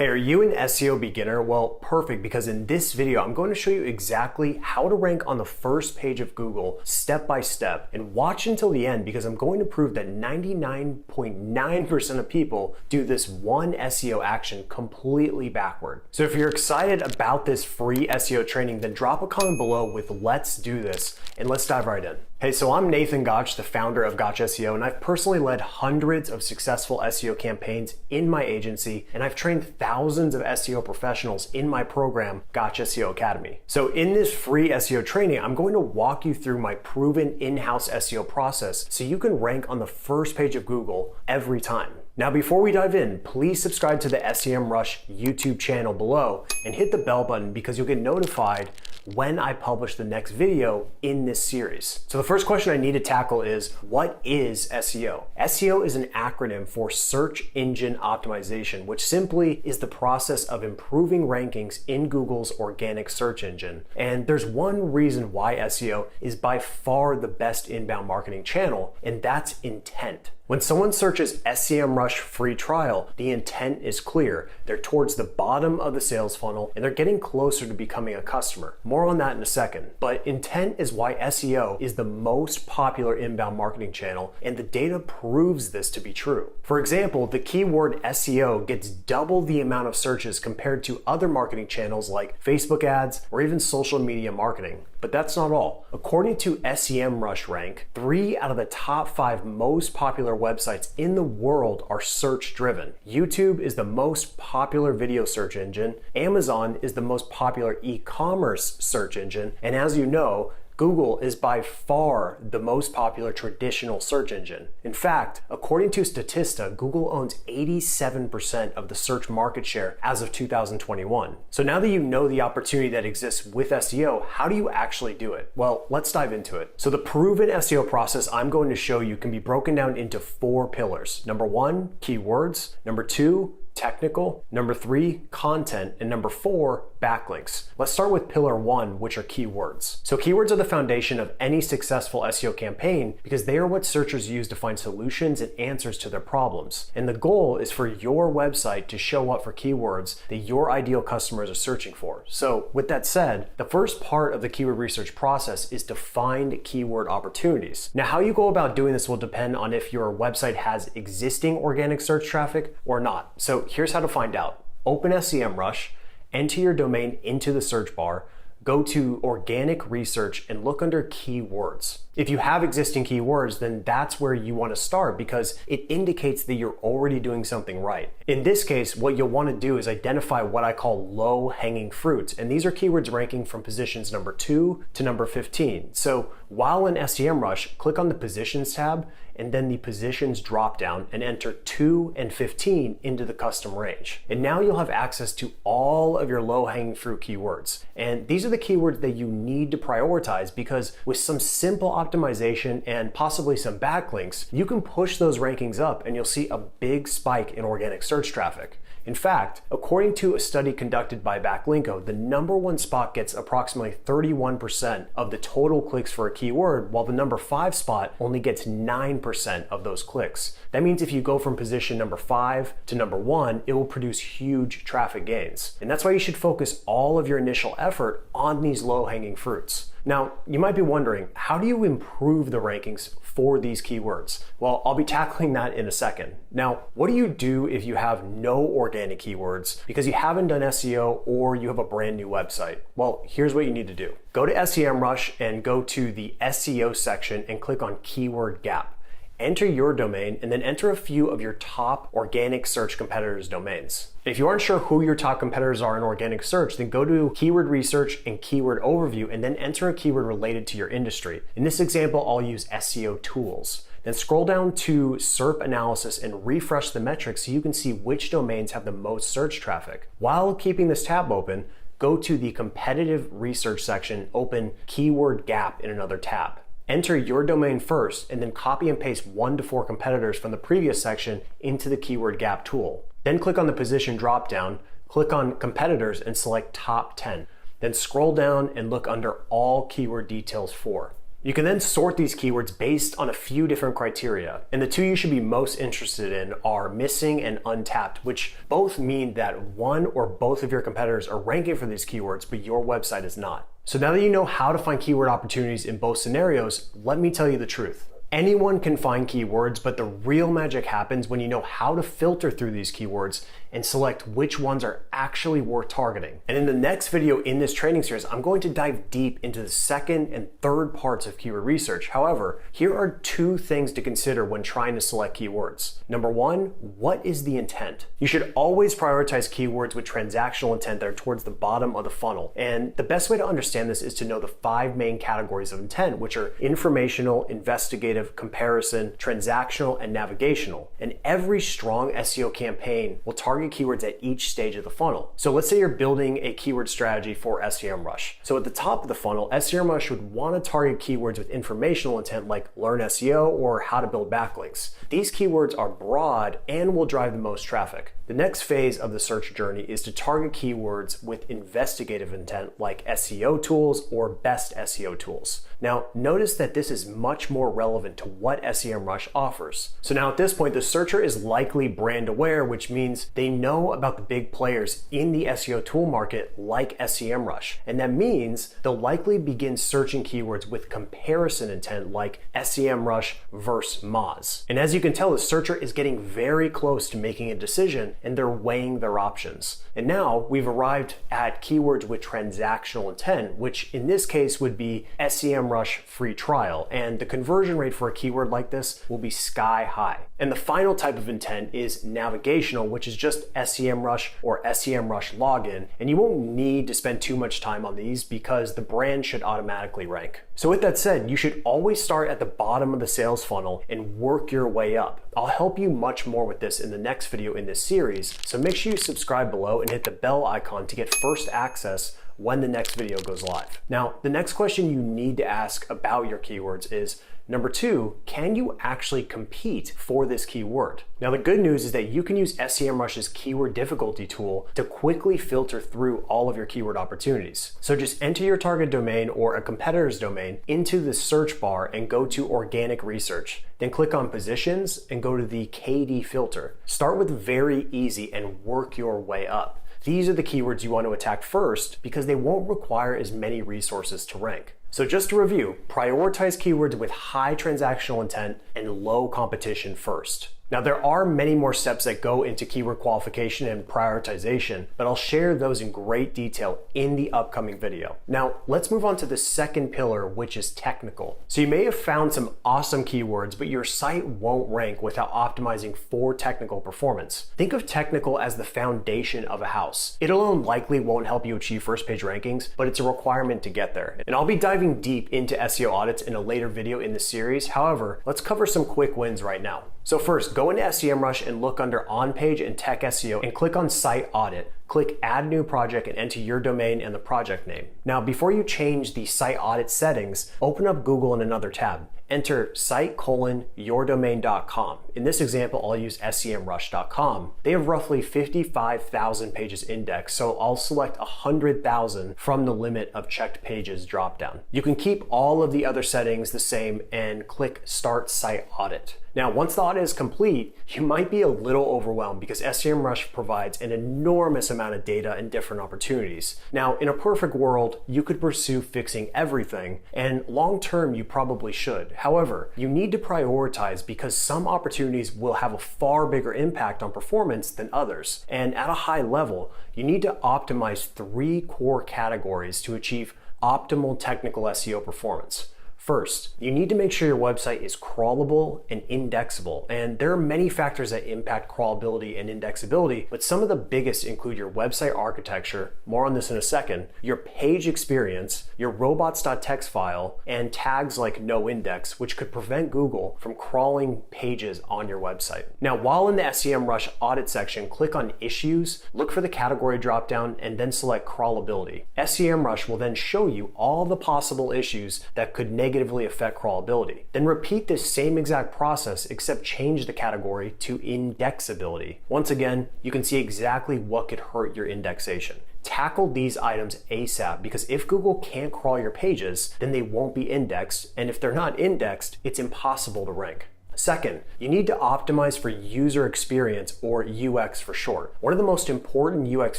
Hey, are you an SEO beginner? Well, perfect, because in this video, I'm going to show you exactly how to rank on the first page of Google step by step, and watch until the end because I'm going to prove that 99.9% of people do this one SEO action completely backward. So if you're excited about this free SEO training, then drop a comment below with "let's do this," and let's dive right in. Hey, so I'm Nathan Gotch, the founder of Gotch SEO, and I've personally led hundreds of successful SEO campaigns in my agency, and I've trained thousands of SEO professionals in my program, Gotch SEO Academy. So in this free SEO training, I'm going to walk you through my proven in-house SEO process so you can rank on the first page of Google every time. Now, before we dive in, please subscribe to the SEMrush YouTube channel below and hit the bell button because you'll get notified when I publish the next video in this series. So the first question I need to tackle is, what is SEO? SEO is an acronym for Search Engine Optimization, which simply is the process of improving rankings in Google's organic search engine. And there's one reason why SEO is by far the best inbound marketing channel, and that's intent. When someone searches SEMrush free trial, the intent is clear. They're towards the bottom of the sales funnel and they're getting closer to becoming a customer. More on that in a second. But intent is why SEO is the most popular inbound marketing channel, and the data proves this to be true. For example, the keyword SEO gets double the amount of searches compared to other marketing channels like Facebook ads or even social media marketing. But that's not all. According to SEMrush Rank, 3 out of the top 5 most popular websites in the world are search driven. YouTube is the most popular video search engine, Amazon is the most popular e-commerce search engine, and as you know, Google is by far the most popular traditional search engine. In fact, according to Statista, Google owns 87% of the search market share as of 2021. So now that you know the opportunity that exists with SEO, how do you actually do it? Well, let's dive into it. So the proven SEO process I'm going to show you can be broken down into 4 pillars. Number 1, keywords. Number 2, technical. Number 3, content. And number 4, backlinks. Let's start with pillar 1, which are keywords. So keywords are the foundation of any successful SEO campaign because they are what searchers use to find solutions and answers to their problems. And the goal is for your website to show up for keywords that your ideal customers are searching for. So with that said, the first part of the keyword research process is to find keyword opportunities. Now, how you go about doing this will depend on if your website has existing organic search traffic or not. So here's how to find out. Open SEMrush, enter your domain into the search bar, go to organic research and look under keywords. If you have existing keywords, then that's where you want to start because it indicates that you're already doing something right. In this case, what you'll want to do is identify what I call low-hanging fruits, and these are keywords ranking from positions number 2 to number 15. So while in SEMrush, click on the Positions tab and then the Positions drop-down and enter 2 and 15 into the custom range. And now you'll have access to all of your low-hanging fruit keywords. And these are the keywords that you need to prioritize because with some simple optimization and possibly some backlinks, you can push those rankings up and you'll see a big spike in organic search traffic. In fact, according to a study conducted by Backlinks, the number 1 spot gets approximately 31% of the total clicks for a keyword, while the number 5 spot only gets 9% of those clicks. That means if you go from position number 5 to number 1, it will produce huge traffic gains. And that's why you should focus all of your initial effort on these low-hanging fruits. Now, you might be wondering, how do you improve the rankings for these keywords? Well, I'll be tackling that in a second. Now, what do you do if you have no organic keywords because you haven't done SEO or you have a brand new website? Well, here's what you need to do. Go to SEMrush and go to the SEO section and click on Keyword Gap. Enter your domain and then enter a few of your top organic search competitors' domains. If you aren't sure who your top competitors are in organic search, then go to Keyword Research and Keyword Overview and then enter a keyword related to your industry. In this example, I'll use SEO tools. Then scroll down to SERP analysis and refresh the metrics so you can see which domains have the most search traffic. While keeping this tab open, go to the competitive research section, open Keyword Gap in another tab. Enter your domain first and then copy and paste 1 to 4 competitors from the previous section into the Keyword Gap tool. Then click on the position dropdown, click on competitors and select top 10. Then scroll down and look under all keyword details for. You can then sort these keywords based on a few different criteria, and the two you should be most interested in are missing and untapped, which both mean that one or both of your competitors are ranking for these keywords, but your website is not. So now that you know how to find keyword opportunities in both scenarios, let me tell you the truth. Anyone can find keywords, but the real magic happens when you know how to filter through these keywords and select which ones are actually worth targeting. And in the next video in this training series, I'm going to dive deep into the second and third parts of keyword research. However, here are two things to consider when trying to select keywords. Number one, what is the intent? You should always prioritize keywords with transactional intent that are towards the bottom of the funnel. And the best way to understand this is to know the 5 main categories of intent, which are informational, investigative, comparison, transactional, and navigational. And every strong SEO campaign will target keywords at each stage of the funnel. So let's say you're building a keyword strategy for SEMrush. So at the top of the funnel, SEMrush would want to target keywords with informational intent like learn SEO or how to build backlinks. These keywords are broad and will drive the most traffic. The next phase of the search journey is to target keywords with investigative intent like SEO tools or best SEO tools. Now, notice that this is much more relevant to what SEMrush offers. So now at this point, the searcher is likely brand aware, which means they know about the big players in the SEO tool market like SEMrush. And that means they'll likely begin searching keywords with comparison intent like SEMrush versus Moz. And as you can tell, the searcher is getting very close to making a decision and they're weighing their options. And now we've arrived at keywords with transactional intent, which in this case would be SEMrush free trial. And the conversion rate for a keyword like this will be sky high. And the final type of intent is navigational, which is just SEMrush or SEMrush login. And you won't need to spend too much time on these because the brand should automatically rank. So with that said, you should always start at the bottom of the sales funnel and work your way up. I'll help you much more with this in the next video in this series, so make sure you subscribe below and hit the bell icon to get first access when the next video goes live. Now, the next question you need to ask about your keywords is, number 2, can you actually compete for this keyword? Now, the good news is that you can use SEMrush's keyword difficulty tool to quickly filter through all of your keyword opportunities. So just enter your target domain or a competitor's domain into the search bar and go to organic research. Then click on positions and go to the KD filter. Start with very easy and work your way up. These are the keywords you want to attack first because they won't require as many resources to rank. So just to review, prioritize keywords with high transactional intent and low competition first. Now, there are many more steps that go into keyword qualification and prioritization, but I'll share those in great detail in the upcoming video. Now, let's move on to the second pillar, which is technical. So you may have found some awesome keywords, but your site won't rank without optimizing for technical performance. Think of technical as the foundation of a house. It alone likely won't help you achieve first page rankings, but it's a requirement to get there. And I'll be diving deep into SEO audits in a later video in the series. However, let's cover some quick wins right now. So first, go into SEMrush and look under On Page and Tech SEO and click on Site Audit. Click Add New Project and enter your domain and the project name. Now, before you change the site audit settings, open up Google in another tab. Enter site:yourdomain.com. In this example, I'll use semrush.com. They have roughly 55,000 pages indexed, so I'll select 100,000 from the limit of checked pages dropdown. You can keep all of the other settings the same and click Start Site Audit. Now, once the audit is complete, you might be a little overwhelmed because SEMrush provides an enormous amount of data and different opportunities. Now, in a perfect world, you could pursue fixing everything, and long-term, you probably should. However, you need to prioritize because some opportunities will have a far bigger impact on performance than others. And at a high level, you need to optimize 3 core categories to achieve optimal technical SEO performance. First, you need to make sure your website is crawlable and indexable. And there are many factors that impact crawlability and indexability, but some of the biggest include your website architecture, more on this in a second, your page experience, your robots.txt file, and tags like no index, which could prevent Google from crawling pages on your website. Now, while in the SEMrush audit section, click on Issues, look for the category dropdown, and then select crawlability. SEMrush will then show you all the possible issues that could negatively negatively affect crawlability. Then repeat this same exact process except change the category to indexability. Once again, you can see exactly what could hurt your indexation. Tackle these items ASAP, because if Google can't crawl your pages, then they won't be indexed, and if they're not indexed, it's impossible to rank. Second, you need to optimize for user experience, or UX for short. One of the most important UX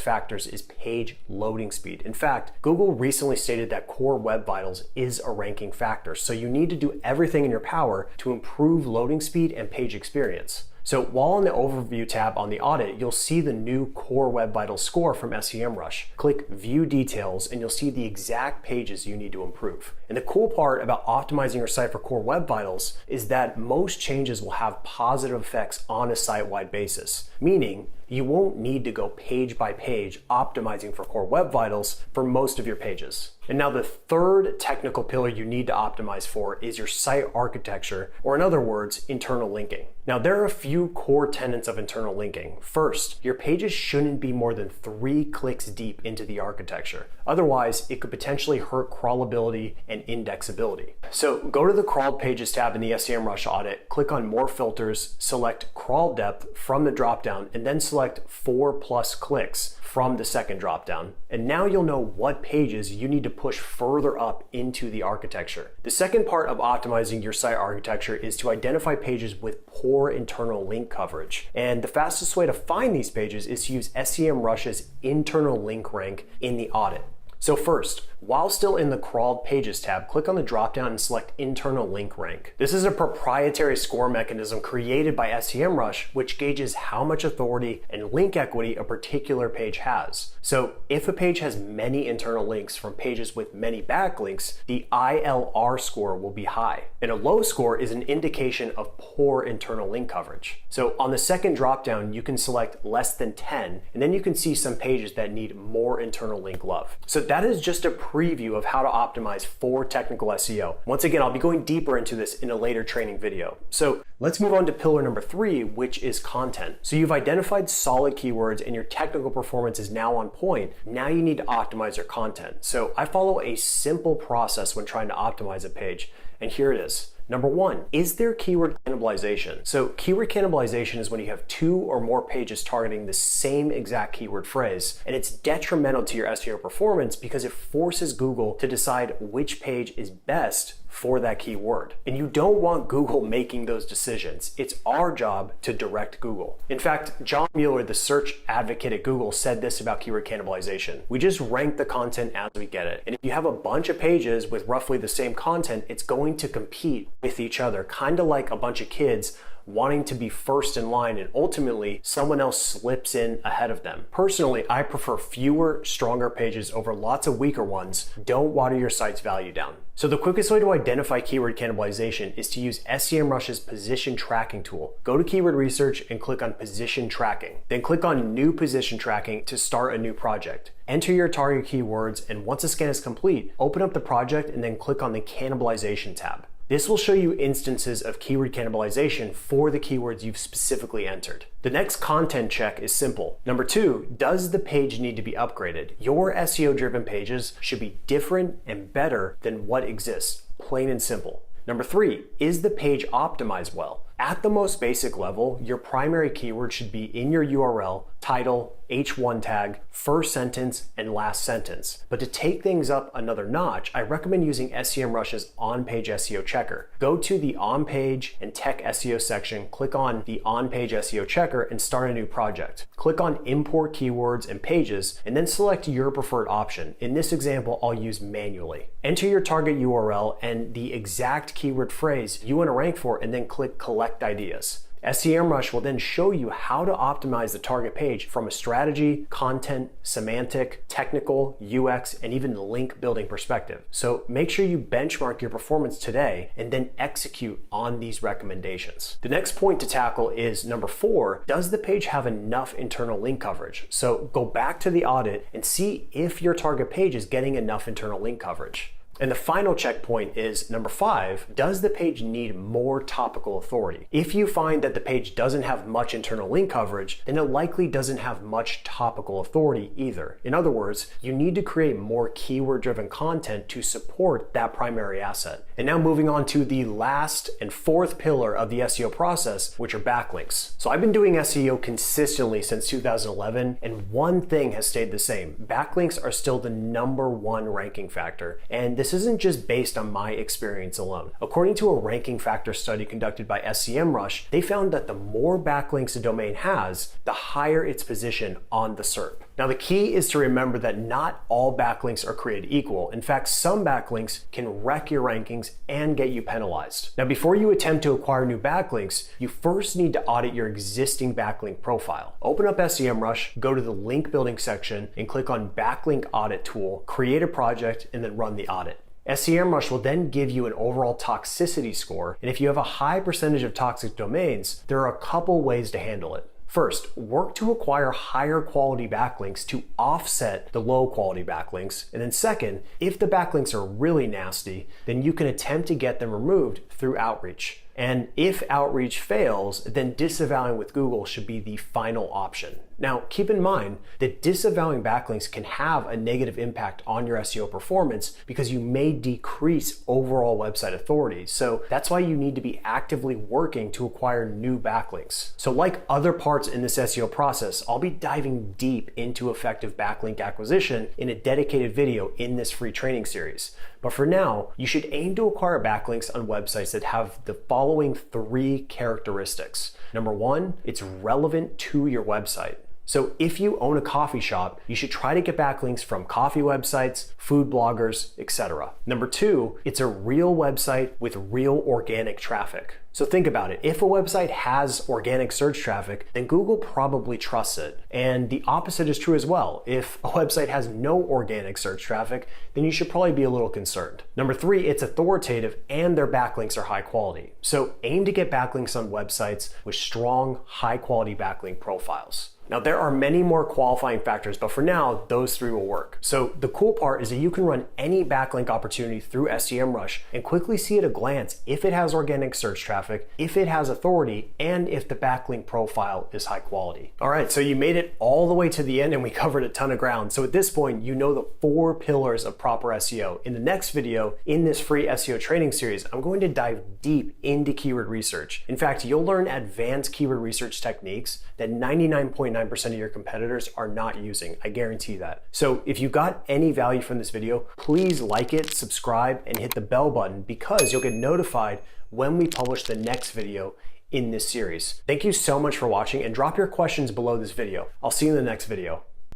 factors is page loading speed. In fact, Google recently stated that Core Web Vitals is a ranking factor, so you need to do everything in your power to improve loading speed and page experience. So while in the Overview tab on the audit, you'll see the new Core Web Vitals score from SEMrush. Click View Details and you'll see the exact pages you need to improve. And the cool part about optimizing your site for Core Web Vitals is that most changes will have positive effects on a site-wide basis, meaning you won't need to go page by page optimizing for Core Web Vitals for most of your pages. And now the third technical pillar you need to optimize for is your site architecture, or in other words, internal linking. Now there are a few core tenets of internal linking. First, your pages shouldn't be more than 3 clicks deep into the architecture. Otherwise, it could potentially hurt crawlability and indexability. So go to the crawled pages tab in the SEMrush audit, click on more filters, select crawl depth from the dropdown, and then select 4+ clicks from the second dropdown. And now you'll know what pages you need to push further up into the architecture. The second part of optimizing your site architecture is to identify pages with poor internal link coverage. And the fastest way to find these pages is to use SEMrush's internal link rank in the audit. So first, while still in the crawled pages tab, click on the dropdown and select internal link rank. This is a proprietary score mechanism created by SEMrush, which gauges how much authority and link equity a particular page has. So if a page has many internal links from pages with many backlinks, the ILR score will be high. And a low score is an indication of poor internal link coverage. So on the second dropdown, you can select less than 10, and then you can see some pages that need more internal link love. So that is just a preview of how to optimize for technical SEO. Once again, I'll be going deeper into this in a later training video. So let's move on to pillar number 3, which is content. So you've identified solid keywords and your technical performance is now on point. Now you need to optimize your content. So I follow a simple process when trying to optimize a page, and here it is. Number 1, is there keyword cannibalization? So keyword cannibalization is when you have 2 or more pages targeting the same exact keyword phrase, and it's detrimental to your SEO performance because it forces Google to decide which page is best for that keyword. And you don't want Google making those decisions. It's our job to direct Google. In fact, John Mueller, the search advocate at Google, said this about keyword cannibalization. We just rank the content as we get it. And if you have a bunch of pages with roughly the same content, it's going to compete with each other, kind of like a bunch of kids wanting to be first in line, and ultimately someone else slips in ahead of them. Personally, I prefer fewer, stronger pages over lots of weaker ones. Don't water your site's value down. So the quickest way to identify keyword cannibalization is to use SEMrush's position tracking tool. Go to keyword research and click on position tracking. Then click on new position tracking to start a new project. Enter your target keywords, and once the scan is complete, open up the project and then click on the cannibalization tab. This will show you instances of keyword cannibalization for the keywords you've specifically entered. The next content check is simple. Number 2, does the page need to be upgraded? Your SEO-driven pages should be different and better than what exists, plain and simple. Number 3, is the page optimized well? At the most basic level, your primary keyword should be in your URL, title, H1 tag, first sentence, and last sentence. But to take things up another notch, I recommend using SEMrush's on-page SEO checker. Go to the on-page and tech SEO section, click on the on-page SEO checker, and start a new project. Click on import keywords and pages, and then select your preferred option. In this example, I'll use manually. Enter your target URL and the exact keyword phrase you want to rank for, and then click collect ideas. SEMrush will then show you how to optimize the target page from a strategy, content, semantic, technical, UX, and even link building perspective. So make sure you benchmark your performance today and then execute on these recommendations. The next point to tackle is number 4, does the page have enough internal link coverage? So go back to the audit and see if your target page is getting enough internal link coverage. And the final checkpoint is number 5, does the page need more topical authority? If you find that the page doesn't have much internal link coverage, then it likely doesn't have much topical authority either. In other words, you need to create more keyword-driven content to support that primary asset. And now moving on to the last and 4th pillar of the SEO process, which are backlinks. So I've been doing SEO consistently since 2011, and one thing has stayed the same. Backlinks are still the number 1 ranking factor, and this isn't just based on my experience alone. According to a ranking factor study conducted by SEMrush, they found that the more backlinks a domain has, the higher its position on the SERP. Now the key is to remember that not all backlinks are created equal. In fact, some backlinks can wreck your rankings and get you penalized. Now before you attempt to acquire new backlinks, you first need to audit your existing backlink profile. Open up SEMrush, go to the link building section and click on Backlink Audit Tool, create a project, and then run the audit. SEMrush will then give you an overall toxicity score, and if you have a high percentage of toxic domains, there are a couple ways to handle it. First, work to acquire higher quality backlinks to offset the low quality backlinks. And then second, if the backlinks are really nasty, then you can attempt to get them removed through outreach. And if outreach fails, then disavowing with Google should be the final option. Now, keep in mind that disavowing backlinks can have a negative impact on your SEO performance because you may decrease overall website authority. So that's why you need to be actively working to acquire new backlinks. So like other parts in this SEO process, I'll be diving deep into effective backlink acquisition in a dedicated video in this free training series. But for now, you should aim to acquire backlinks on websites that have the following 3 characteristics. Number 1, it's relevant to your website. So if you own a coffee shop, you should try to get backlinks from coffee websites, food bloggers, etc. Number 2, it's a real website with real organic traffic. So think about it. If a website has organic search traffic, then Google probably trusts it. And the opposite is true as well. If a website has no organic search traffic, then you should probably be a little concerned. Number 3, it's authoritative and their backlinks are high quality. So aim to get backlinks on websites with strong, high quality backlink profiles. Now there are many more qualifying factors, but for now, those 3 will work. So the cool part is that you can run any backlink opportunity through SEMrush and quickly see at a glance if it has organic search traffic, if it has authority, and if the backlink profile is high quality. All right, so you made it all the way to the end and we covered a ton of ground. So at this point, you know the 4 pillars of proper SEO. In the next video, in this free SEO training series, I'm going to dive deep into keyword research. In fact, you'll learn advanced keyword research techniques that 99.9% of your competitors are not using. I guarantee that. So if you got any value from this video, please like it, subscribe, and hit the bell button because you'll get notified when we publish the next video in this series. Thank you so much for watching and drop your questions below this video. I'll see you in the next video.